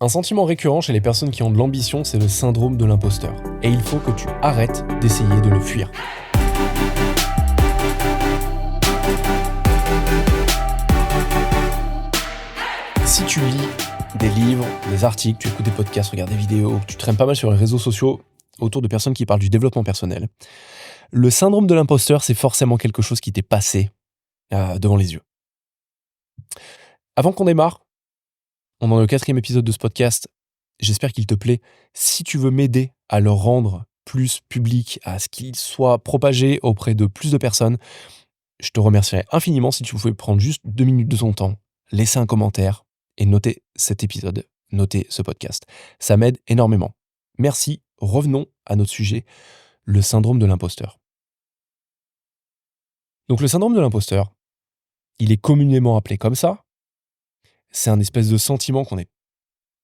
Un sentiment récurrent chez les personnes qui ont de l'ambition, c'est le syndrome de l'imposteur. Et il faut que tu arrêtes d'essayer de le fuir. Si tu lis des livres, des articles, tu écoutes des podcasts, regardes des vidéos, tu traînes pas mal sur les réseaux sociaux autour de personnes qui parlent du développement personnel, le syndrome de l'imposteur, c'est forcément quelque chose qui t'est passé devant les yeux. Avant qu'on démarre, on est au 4e épisode de ce podcast. J'espère qu'il te plaît. Si tu veux m'aider à le rendre plus public, à ce qu'il soit propagé auprès de plus de personnes, je te remercierais infiniment si tu pouvais prendre juste 2 minutes de ton temps, laisser un commentaire et noter cet épisode, noter ce podcast. Ça m'aide énormément. Merci. Revenons à notre sujet, le syndrome de l'imposteur. Donc le syndrome de l'imposteur, il est communément appelé comme ça. C'est un espèce de sentiment qu'on n'est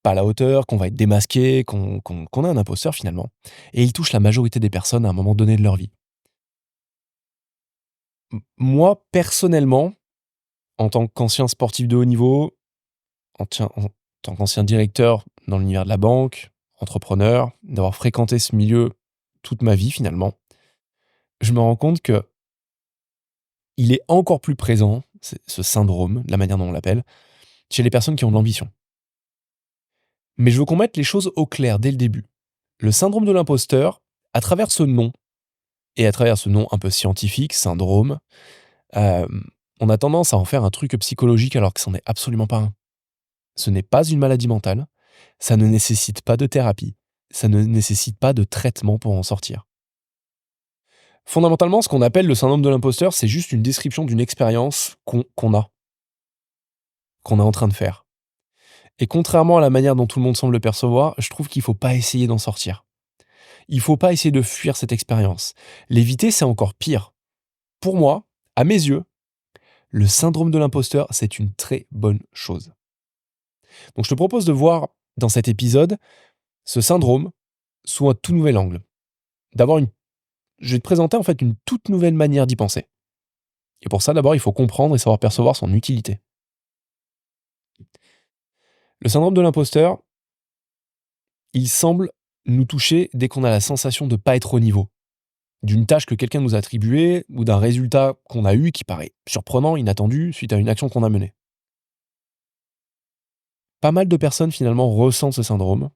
pas à la hauteur, qu'on va être démasqué, qu'on est un imposteur finalement. Et il touche la majorité des personnes à un moment donné de leur vie. Moi, personnellement, en tant qu'ancien sportif de haut niveau, en tant qu'ancien directeur dans l'univers de la banque, entrepreneur, d'avoir fréquenté ce milieu toute ma vie finalement, je me rends compte que il est encore plus présent, ce syndrome, de la manière dont on l'appelle, chez les personnes qui ont de l'ambition. Mais je veux qu'on mette les choses au clair dès le début. Le syndrome de l'imposteur, à travers ce nom, et à travers ce nom un peu scientifique, syndrome, on a tendance à en faire un truc psychologique alors que c'en est absolument pas un. Ce n'est pas une maladie mentale, ça ne nécessite pas de thérapie, ça ne nécessite pas de traitement pour en sortir. Fondamentalement, ce qu'on appelle le syndrome de l'imposteur, c'est juste une description d'une expérience qu'on est en train de faire. Et contrairement à la manière dont tout le monde semble le percevoir, je trouve qu'il ne faut pas essayer d'en sortir. Il ne faut pas essayer de fuir cette expérience. L'éviter, c'est encore pire. Pour moi, à mes yeux, le syndrome de l'imposteur, c'est une très bonne chose. Donc je te propose de voir dans cet épisode ce syndrome sous un tout nouvel angle. Je vais te présenter en fait une toute nouvelle manière d'y penser. Et pour ça, d'abord, il faut comprendre et savoir percevoir son utilité. Le syndrome de l'imposteur, il semble nous toucher dès qu'on a la sensation de ne pas être au niveau, d'une tâche que quelqu'un nous a attribuée ou d'un résultat qu'on a eu qui paraît surprenant, inattendu, suite à une action qu'on a menée. Pas mal de personnes finalement ressentent ce syndrome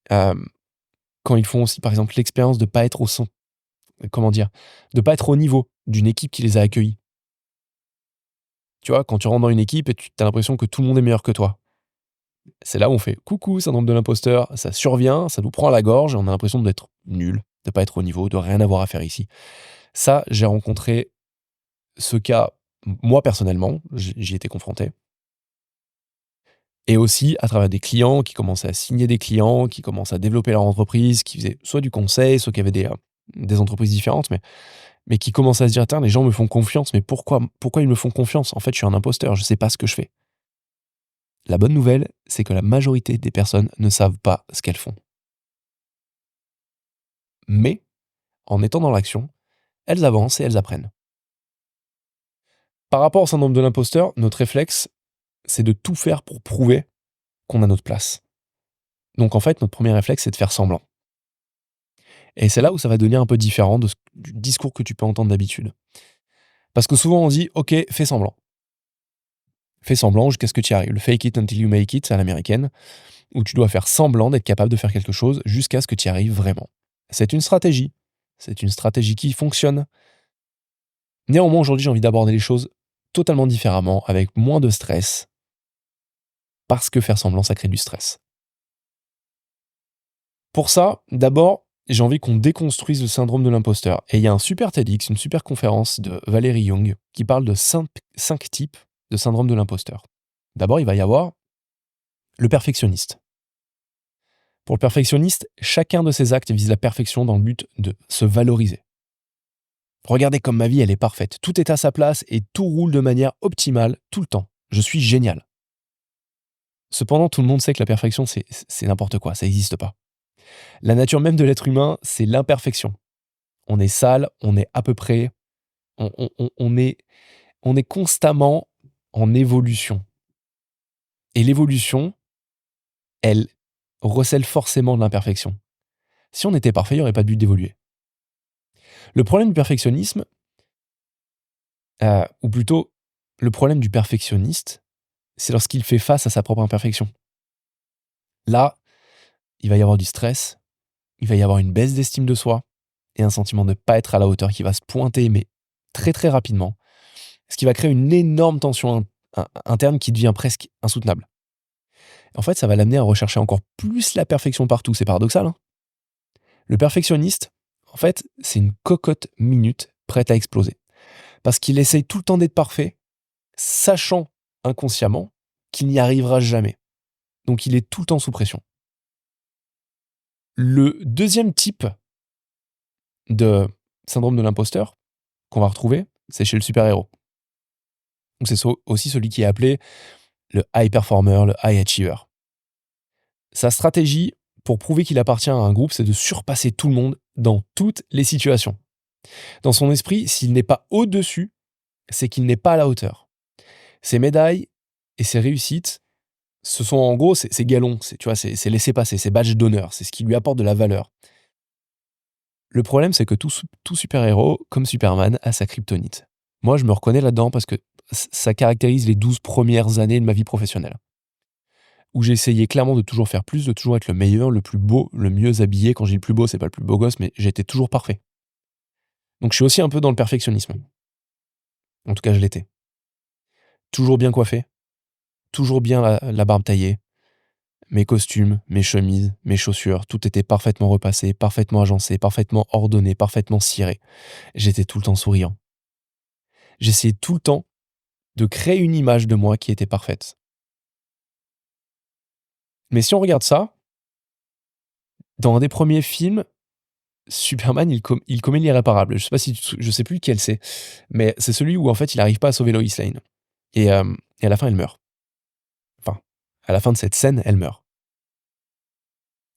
quand ils font aussi par exemple l'expérience de ne pas être de pas être au niveau d'une équipe qui les a accueillis. Tu vois, quand tu rentres dans une équipe et tu as l'impression que tout le monde est meilleur que toi. C'est là où on fait coucou, syndrome de l'imposteur, ça survient, ça nous prend à la gorge et on a l'impression d'être nul, de pas être au niveau, de rien avoir à faire ici. Ça, j'ai rencontré ce cas, moi personnellement, j'y étais confronté. Et aussi à travers des clients qui commençaient à signer des clients, qui commençaient à développer leur entreprise, qui faisaient soit du conseil, soit qui avaient des entreprises différentes, mais qui commençaient à se dire, tiens, les gens me font confiance, mais pourquoi ils me font confiance? En fait, je suis un imposteur, je sais pas ce que je fais. La bonne nouvelle, c'est que la majorité des personnes ne savent pas ce qu'elles font. Mais, en étant dans l'action, elles avancent et elles apprennent. Par rapport au syndrome de l'imposteur, notre réflexe, c'est de tout faire pour prouver qu'on a notre place. Donc en fait, notre premier réflexe, c'est de faire semblant. Et c'est là où ça va devenir un peu différent du discours que tu peux entendre d'habitude. Parce que souvent on dit, ok, fais semblant. Fais semblant jusqu'à ce que tu y arrives. Le fake it until you make it, c'est à l'américaine, où tu dois faire semblant d'être capable de faire quelque chose jusqu'à ce que tu y arrives vraiment. C'est une stratégie. C'est une stratégie qui fonctionne. Néanmoins, aujourd'hui, j'ai envie d'aborder les choses totalement différemment, avec moins de stress, parce que faire semblant, ça crée du stress. Pour ça, d'abord, j'ai envie qu'on déconstruise le syndrome de l'imposteur. Et il y a un super TEDx, une super conférence de Valérie Young, qui parle de 5 types de syndrome de l'imposteur. D'abord, il va y avoir le perfectionniste. Pour le perfectionniste, chacun de ses actes vise la perfection dans le but de se valoriser. Regardez comme ma vie, elle est parfaite. Tout est à sa place et tout roule de manière optimale tout le temps. Je suis génial. Cependant, tout le monde sait que la perfection, c'est n'importe quoi, ça n'existe pas. La nature même de l'être humain, c'est l'imperfection. On est sale, on est à peu près, on est constamment en évolution. Et l'évolution, elle recèle forcément de l'imperfection. Si on était parfait, il y aurait pas de but d'évoluer. Le problème du perfectionnisme, ou plutôt le problème du perfectionniste, c'est lorsqu'il fait face à sa propre imperfection. Là, il va y avoir du stress, il va y avoir une baisse d'estime de soi et un sentiment de ne pas être à la hauteur qui va se pointer, mais très très rapidement, ce qui va créer une énorme tension interne qui devient presque insoutenable. En fait, ça va l'amener à rechercher encore plus la perfection partout. C'est paradoxal, hein. Le perfectionniste, en fait, c'est une cocotte minute prête à exploser. Parce qu'il essaye tout le temps d'être parfait, sachant inconsciemment qu'il n'y arrivera jamais. Donc il est tout le temps sous pression. Le deuxième type de syndrome de l'imposteur qu'on va retrouver, c'est chez le super-héros. Donc c'est aussi celui qui est appelé le high performer, le high achiever. Sa stratégie pour prouver qu'il appartient à un groupe, c'est de surpasser tout le monde dans toutes les situations. Dans son esprit, s'il n'est pas au-dessus, c'est qu'il n'est pas à la hauteur. Ses médailles et ses réussites, ce sont en gros ses galons, c'est laisser-passer, ses badges d'honneur, c'est ce qui lui apporte de la valeur. Le problème, c'est que tout super-héros, comme Superman, a sa kryptonite. Moi, je me reconnais là-dedans parce que ça caractérise les 12 premières années de ma vie professionnelle. Où j'ai essayé clairement de toujours faire plus, de toujours être le meilleur, le plus beau, le mieux habillé. Quand je dis le plus beau, c'est pas le plus beau gosse, mais j'étais toujours parfait. Donc je suis aussi un peu dans le perfectionnisme. En tout cas, je l'étais. Toujours bien coiffé, toujours bien la barbe taillée, mes costumes, mes chemises, mes chaussures, tout était parfaitement repassé, parfaitement agencé, parfaitement ordonné, parfaitement ciré. J'étais tout le temps souriant. J'essayais tout le temps de créer une image de moi qui était parfaite. Mais si on regarde ça, dans un des premiers films, Superman, il commet l'irréparable. Je sais plus lequel c'est, mais c'est celui où en fait il n'arrive pas à sauver Lois Lane. Et à la fin, elle meurt. Enfin, à la fin de cette scène, elle meurt.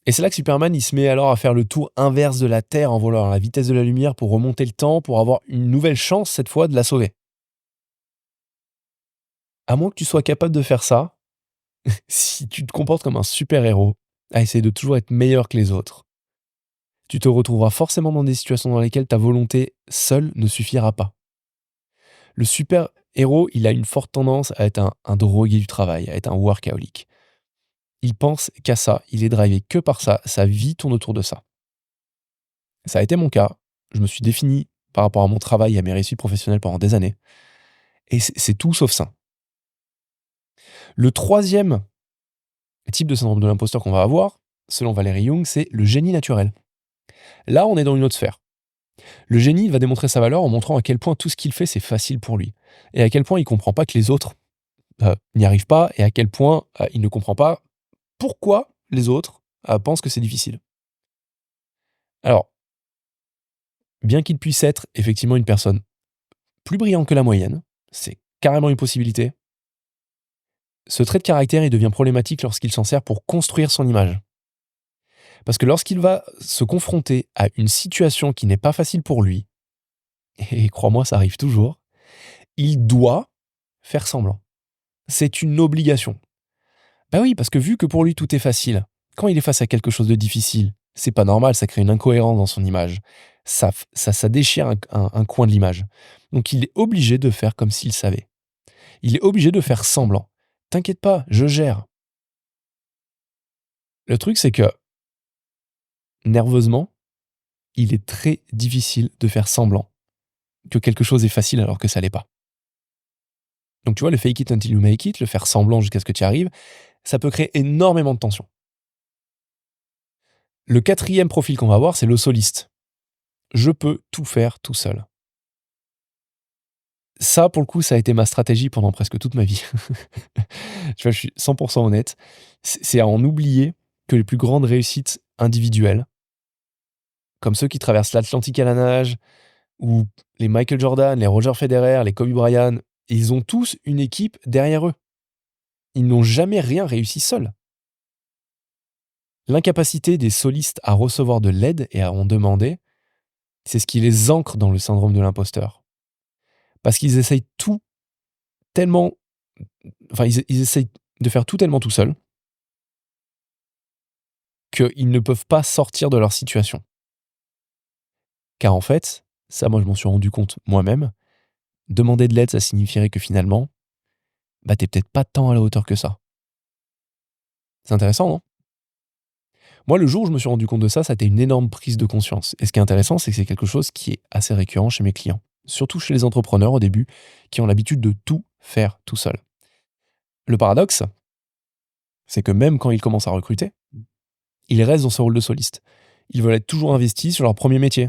Et c'est là que Superman, il se met alors à faire le tour inverse de la Terre en volant à la vitesse de la lumière pour remonter le temps, pour avoir une nouvelle chance cette fois de la sauver. À moins que tu sois capable de faire ça, si tu te comportes comme un super-héros, à essayer de toujours être meilleur que les autres, tu te retrouveras forcément dans des situations dans lesquelles ta volonté seule ne suffira pas. Le super-héros, il a une forte tendance à être un drogué du travail, à être un workaholic. Il pense qu'à ça, il est drivé que par ça, sa vie tourne autour de ça. Ça a été mon cas. Je me suis défini par rapport à mon travail et à mes réussites professionnelles pendant des années. Et c'est tout sauf ça. Le troisième type de syndrome de l'imposteur qu'on va avoir, selon Valérie Jung, c'est le génie naturel. Là, on est dans une autre sphère. Le génie va démontrer sa valeur en montrant à quel point tout ce qu'il fait, c'est facile pour lui. Et à quel point il ne comprend pas que les autres n'y arrivent pas et à quel point il ne comprend pas pourquoi les autres pensent que c'est difficile. Alors, bien qu'il puisse être effectivement une personne plus brillante que la moyenne, c'est carrément une possibilité, ce trait de caractère, il devient problématique lorsqu'il s'en sert pour construire son image. Parce que lorsqu'il va se confronter à une situation qui n'est pas facile pour lui, et crois-moi, ça arrive toujours, il doit faire semblant. C'est une obligation. Bah oui, parce que vu que pour lui tout est facile, quand il est face à quelque chose de difficile, c'est pas normal, ça crée une incohérence dans son image. Ça déchire un coin de l'image. Donc il est obligé de faire comme s'il savait. Il est obligé de faire semblant. T'inquiète pas, je gère. Le truc, c'est que, nerveusement, il est très difficile de faire semblant que quelque chose est facile alors que ça l'est pas. Donc tu vois, le fake it until you make it, le faire semblant jusqu'à ce que tu y arrives, ça peut créer énormément de tension. Le quatrième profil qu'on va avoir, c'est le soliste. Je peux tout faire tout seul. Ça, pour le coup, ça a été ma stratégie pendant presque toute ma vie. Tu vois, je suis 100% honnête. C'est à en oublier que les plus grandes réussites individuelles, comme ceux qui traversent l'Atlantique à la nage, ou les Michael Jordan, les Roger Federer, les Kobe Bryant, ils ont tous une équipe derrière eux. Ils n'ont jamais rien réussi seuls. L'incapacité des solistes à recevoir de l'aide et à en demander, c'est ce qui les ancre dans le syndrome de l'imposteur. Parce qu'ils essayent tout tellement... Enfin, ils essayent de faire tout tellement tout seuls qu'ils ne peuvent pas sortir de leur situation. Car en fait, ça moi je m'en suis rendu compte moi-même, demander de l'aide ça signifierait que finalement, bah, tu peut-être pas tant à la hauteur que ça. C'est intéressant, non? Moi, le jour où je me suis rendu compte de ça, ça a été une énorme prise de conscience. Et ce qui est intéressant, c'est que c'est quelque chose qui est assez récurrent chez mes clients. Surtout chez les entrepreneurs au début, qui ont l'habitude de tout faire tout seul. Le paradoxe, c'est que même quand ils commencent à recruter, ils restent dans ce rôle de soliste. Ils veulent être toujours investis sur leur premier métier.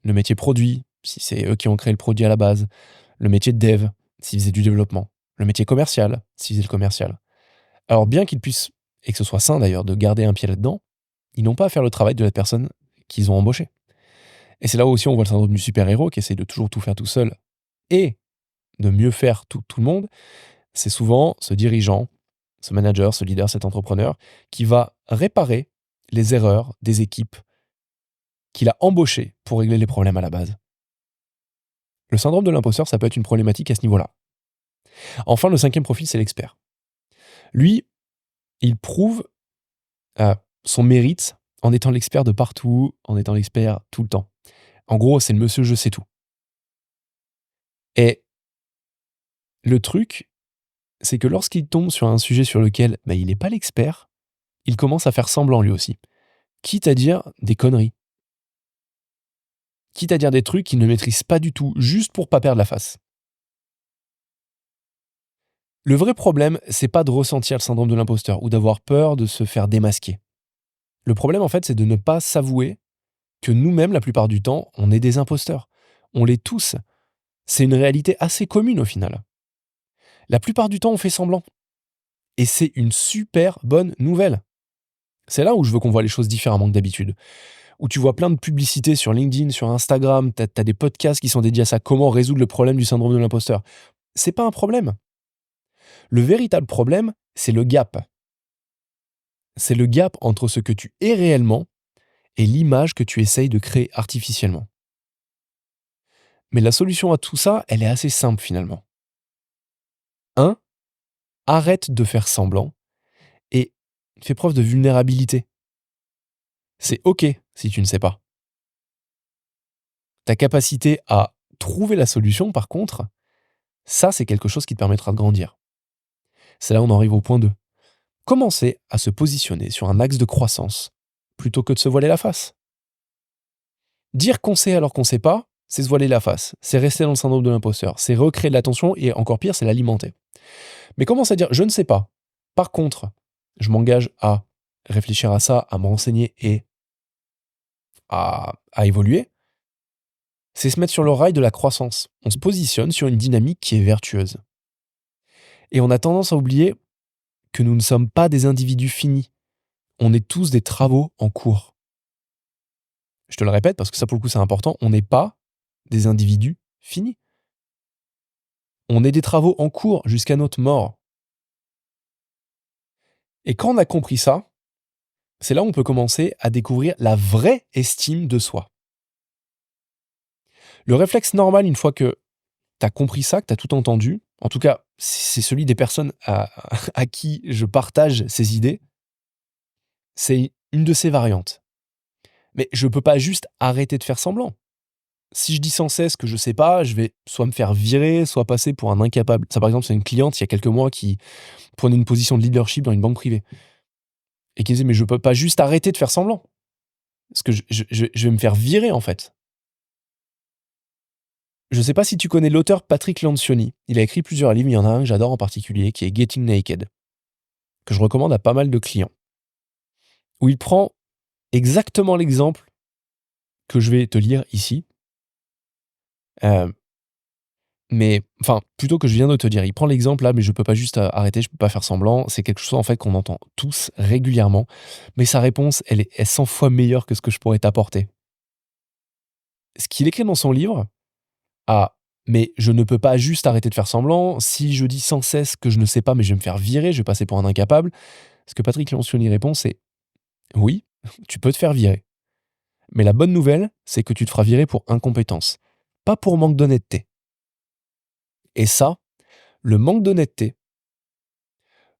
Le métier produit, si c'est eux qui ont créé le produit à la base. Le métier de dev, s'ils faisaient du développement. Le métier commercial, s'ils faisaient le commercial. Alors bien qu'ils puissent, et que ce soit sain d'ailleurs, de garder un pied là-dedans, ils n'ont pas à faire le travail de la personne qu'ils ont embauchée. Et c'est là aussi où on voit le syndrome du super-héros qui essaie de toujours tout faire tout seul et de mieux faire tout le monde. C'est souvent ce dirigeant, ce manager, ce leader, cet entrepreneur qui va réparer les erreurs des équipes qu'il a embauchées pour régler les problèmes à la base. Le syndrome de l'imposteur, ça peut être une problématique à ce niveau-là. Enfin, le cinquième profil, c'est l'expert. Lui, il prouve son mérite en étant l'expert de partout, en étant l'expert tout le temps. En gros, c'est le monsieur je sais tout. Et le truc, c'est que lorsqu'il tombe sur un sujet sur lequel il n'est pas l'expert, il commence à faire semblant lui aussi. Quitte à dire des conneries. Quitte à dire des trucs qu'il ne maîtrise pas du tout, juste pour pas perdre la face. Le vrai problème, c'est pas de ressentir le syndrome de l'imposteur ou d'avoir peur de se faire démasquer. Le problème, en fait, c'est de ne pas s'avouer que nous-mêmes, la plupart du temps, on est des imposteurs. On l'est tous. C'est une réalité assez commune au final. La plupart du temps, on fait semblant. Et c'est une super bonne nouvelle. C'est là où je veux qu'on voit les choses différemment que d'habitude. Où tu vois plein de publicités sur LinkedIn, sur Instagram, t'as des podcasts qui sont dédiés à ça, comment résoudre le problème du syndrome de l'imposteur. C'est pas un problème. Le véritable problème, c'est le gap. C'est le gap entre ce que tu es réellement et l'image que tu essayes de créer artificiellement. Mais la solution à tout ça, elle est assez simple finalement. 1. Arrête de faire semblant et fais preuve de vulnérabilité. C'est OK si tu ne sais pas. Ta capacité à trouver la solution, par contre, ça, c'est quelque chose qui te permettra de grandir. C'est là où on en arrive au point 2. Commencer à se positionner sur un axe de croissance plutôt que de se voiler la face. Dire qu'on sait alors qu'on ne sait pas, c'est se voiler la face. C'est rester dans le syndrome de l'imposteur. C'est recréer de l'attention et encore pire, c'est l'alimenter. Mais commence à dire je ne sais pas. Par contre, je m'engage à réfléchir à ça, à me renseigner et à évoluer. C'est se mettre sur le rail de la croissance. On se positionne sur une dynamique qui est vertueuse. Et on a tendance à oublier que nous ne sommes pas des individus finis. On est tous des travaux en cours. Je te le répète parce que ça, pour le coup, c'est important. On n'est pas des individus finis. On est des travaux en cours jusqu'à notre mort. Et quand on a compris ça, c'est là où on peut commencer à découvrir la vraie estime de soi. Le réflexe normal, une fois que tu as compris ça, que tu as tout entendu, en tout cas, c'est celui des personnes à qui je partage ces idées, c'est une de ces variantes. Mais je ne peux pas juste arrêter de faire semblant. Si je dis sans cesse que je sais pas, je vais soit me faire virer, soit passer pour un incapable. Ça, par exemple, c'est une cliente il y a quelques mois qui prenait une position de leadership dans une banque privée et qui disait mais je peux pas juste arrêter de faire semblant parce que je vais me faire virer en fait. Je sais pas si tu connais l'auteur Patrick Lencioni. Il a écrit plusieurs livres, il y en a un que j'adore en particulier qui est Getting Naked, que je recommande à pas mal de clients, où il prend exactement l'exemple que je vais te lire ici. Mais, enfin, plutôt que je viens de te dire, il prend l'exemple là, mais je peux pas juste arrêter, je peux pas faire semblant. C'est quelque chose en fait qu'on entend tous régulièrement. Mais sa réponse, elle est 100 fois meilleure que ce que je pourrais t'apporter. Ce qu'il écrit dans son livre, ah, mais je ne peux pas juste arrêter de faire semblant. Si je dis sans cesse que je ne sais pas, mais je vais me faire virer, je vais passer pour un incapable. Ce que Patrick Lencioni répond, c'est oui, tu peux te faire virer. Mais la bonne nouvelle, c'est que tu te feras virer pour incompétence, pas pour manque d'honnêteté. Et ça, le manque d'honnêteté,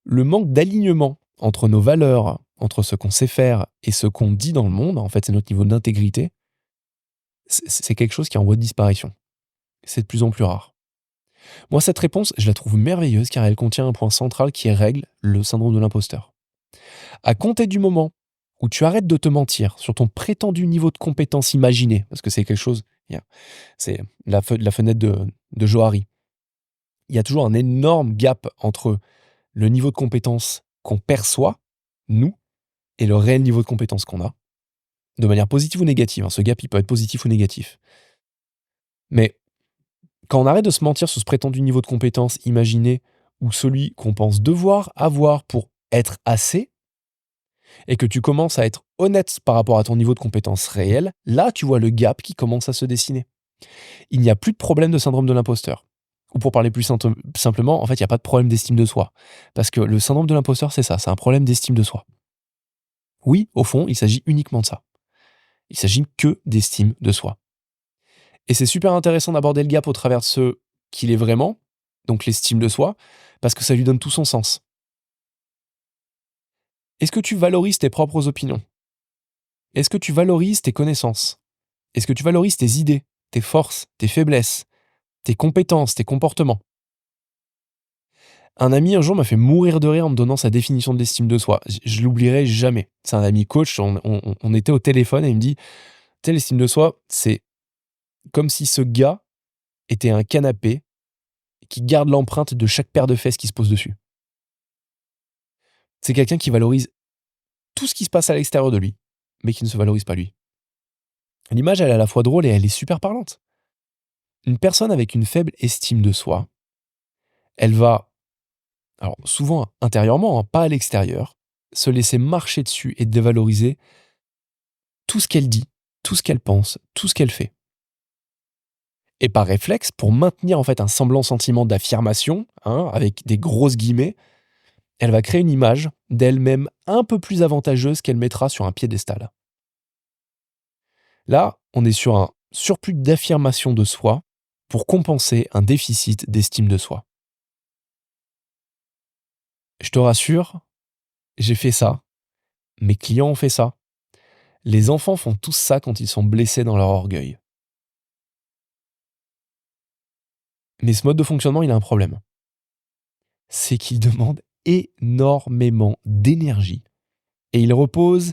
le manque d'alignement entre nos valeurs, entre ce qu'on sait faire et ce qu'on dit dans le monde, en fait, c'est notre niveau d'intégrité, c'est quelque chose qui est en voie de disparition. C'est de plus en plus rare. Moi, cette réponse, je la trouve merveilleuse car elle contient un point central qui règle le syndrome de l'imposteur. À compter du moment où tu arrêtes de te mentir sur ton prétendu niveau de compétence imaginé, parce que c'est quelque chose, c'est la fenêtre de Johari. Il y a toujours un énorme gap entre le niveau de compétence qu'on perçoit, nous, et le réel niveau de compétence qu'on a, de manière positive ou négative. Ce gap, il peut être positif ou négatif. Mais quand on arrête de se mentir sur ce prétendu niveau de compétence imaginé ou celui qu'on pense devoir avoir pour être assez, et que tu commences à être honnête par rapport à ton niveau de compétence réel, là, tu vois le gap qui commence à se dessiner. Il n'y a plus de problème de syndrome de l'imposteur. Ou pour parler plus simplement, en fait, il n'y a pas de problème d'estime de soi. Parce que le syndrome de l'imposteur, c'est ça, c'est un problème d'estime de soi. Oui, au fond, il s'agit uniquement de ça. Il s'agit que d'estime de soi. Et c'est super intéressant d'aborder le gap au travers de ce qu'il est vraiment, donc l'estime de soi, parce que ça lui donne tout son sens. Est-ce que tu valorises tes propres opinions? Est-ce que tu valorises tes connaissances? Est-ce que tu valorises tes idées, tes forces, tes faiblesses, tes compétences, tes comportements? Un ami un jour m'a fait mourir de rire en me donnant sa définition de l'estime de soi. Je l'oublierai jamais. C'est un ami coach, on était au téléphone et il me dit, tu sais, l'estime de soi, c'est comme si ce gars était un canapé qui garde l'empreinte de chaque paire de fesses qui se pose dessus. C'est quelqu'un qui valorise tout ce qui se passe à l'extérieur de lui, mais qui ne se valorise pas lui. L'image, elle est à la fois drôle et elle est super parlante. Une personne avec une faible estime de soi, elle va, alors souvent intérieurement, pas à l'extérieur, se laisser marcher dessus et dévaloriser tout ce qu'elle dit, tout ce qu'elle pense, tout ce qu'elle fait. Et par réflexe, pour maintenir en fait un semblant sentiment d'affirmation, avec des grosses guillemets, elle va créer une image d'elle-même un peu plus avantageuse qu'elle mettra sur un piédestal. Là, on est sur un surplus d'affirmation de soi pour compenser un déficit d'estime de soi. Je te rassure, j'ai fait ça, mes clients ont fait ça, les enfants font tous ça quand ils sont blessés dans leur orgueil. Mais ce mode de fonctionnement, il a un problème. C'est qu'il demande énormément d'énergie et il repose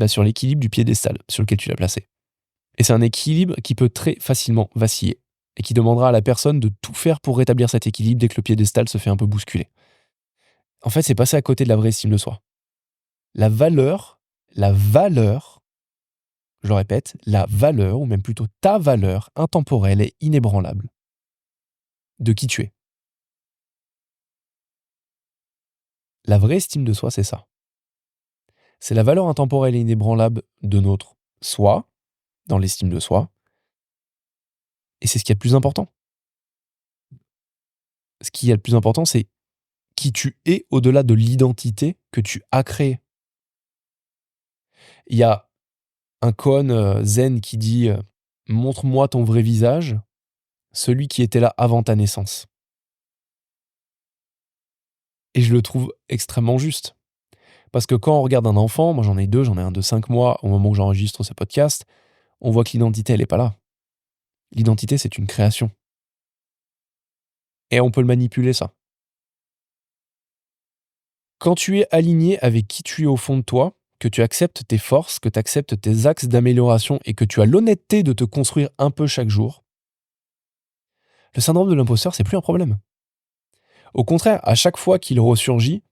sur l'équilibre du piédestal sur lequel tu l'as placé. Et c'est un équilibre qui peut très facilement vaciller et qui demandera à la personne de tout faire pour rétablir cet équilibre dès que le piédestal se fait un peu bousculer. En fait, c'est passer à côté de la vraie estime de soi. La valeur, je le répète, la valeur, ou même plutôt ta valeur intemporelle et inébranlable de qui tu es. La vraie estime de soi, c'est ça. C'est la valeur intemporelle et inébranlable de notre soi, dans l'estime de soi, et c'est ce qui est le plus important. Ce qui est le plus important, c'est qui tu es au-delà de l'identité que tu as créée. Il y a un koan zen qui dit montre-moi ton vrai visage, celui qui était là avant ta naissance. Et je le trouve extrêmement juste. Parce que quand on regarde un enfant, moi j'en ai deux, j'en ai un de 5 mois au moment où j'enregistre ce podcast, on voit que l'identité, elle n'est pas là. L'identité, c'est une création. Et on peut le manipuler, ça. Quand tu es aligné avec qui tu es au fond de toi, que tu acceptes tes forces, que tu acceptes tes axes d'amélioration et que tu as l'honnêteté de te construire un peu chaque jour, le syndrome de l'imposteur, c'est plus un problème. Au contraire, à chaque fois qu'il ressurgit,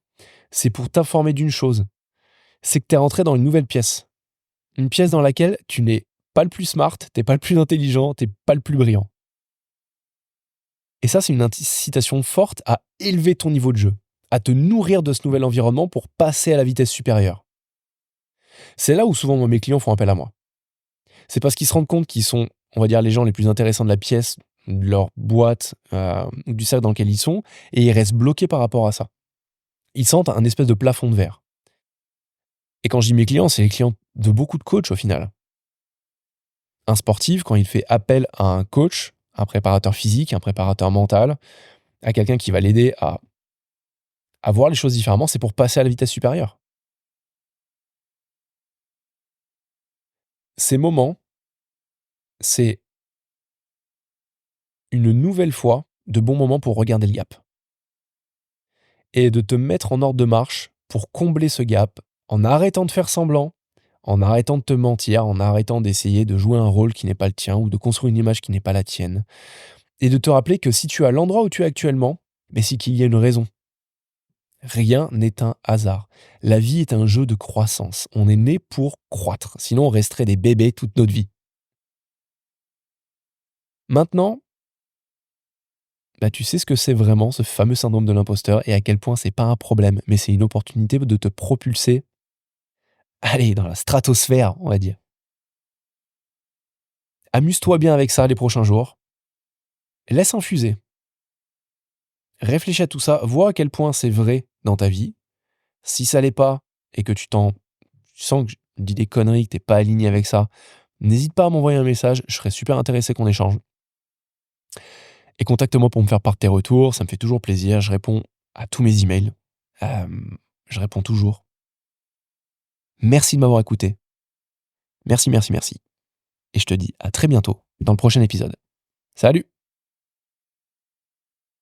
c'est pour t'informer d'une chose. C'est que tu es rentré dans une nouvelle pièce. Une pièce dans laquelle tu n'es pas le plus smart, tu n'es pas le plus intelligent, tu n'es pas le plus brillant. Et ça, c'est une incitation forte à élever ton niveau de jeu, à te nourrir de ce nouvel environnement pour passer à la vitesse supérieure. C'est là où souvent mes clients font appel à moi. C'est parce qu'ils se rendent compte qu'ils sont, on va dire, les gens les plus intéressants de la pièce, de leur boîte, du cercle dans lequel ils sont, et ils restent bloqués par rapport à ça. Ils sentent un espèce de plafond de verre. Et quand je dis mes clients, c'est les clients de beaucoup de coachs au final. Un sportif, quand il fait appel à un coach, un préparateur physique, un préparateur mental, à quelqu'un qui va l'aider à voir les choses différemment, c'est pour passer à la vitesse supérieure. Ces moments, c'est une nouvelle fois de bons moments pour regarder le gap et de te mettre en ordre de marche pour combler ce gap en arrêtant de faire semblant, en arrêtant de te mentir, en arrêtant d'essayer de jouer un rôle qui n'est pas le tien ou de construire une image qui n'est pas la tienne. Et de te rappeler que si tu es à l'endroit où tu es actuellement, mais c'est qu'il y a une raison. Rien n'est un hasard. La vie est un jeu de croissance. On est né pour croître. Sinon, on resterait des bébés toute notre vie. Maintenant, bah, tu sais ce que c'est vraiment ce fameux syndrome de l'imposteur et à quel point c'est pas un problème, mais c'est une opportunité de te propulser, allez, dans la stratosphère, on va dire. Amuse-toi bien avec ça les prochains jours. Laisse infuser. Réfléchis à tout ça. Vois à quel point c'est vrai dans ta vie. Si ça l'est pas et que tu sens que je dis des conneries, que t'es pas aligné avec ça, n'hésite pas à m'envoyer un message. Je serais super intéressé qu'on échange. Et contacte-moi pour me faire part de tes retours. Ça me fait toujours plaisir. Je réponds à tous mes emails. Euh, je réponds toujours. Merci de m'avoir écouté. Merci, merci, merci. Et je te dis à très bientôt dans le prochain épisode. Salut!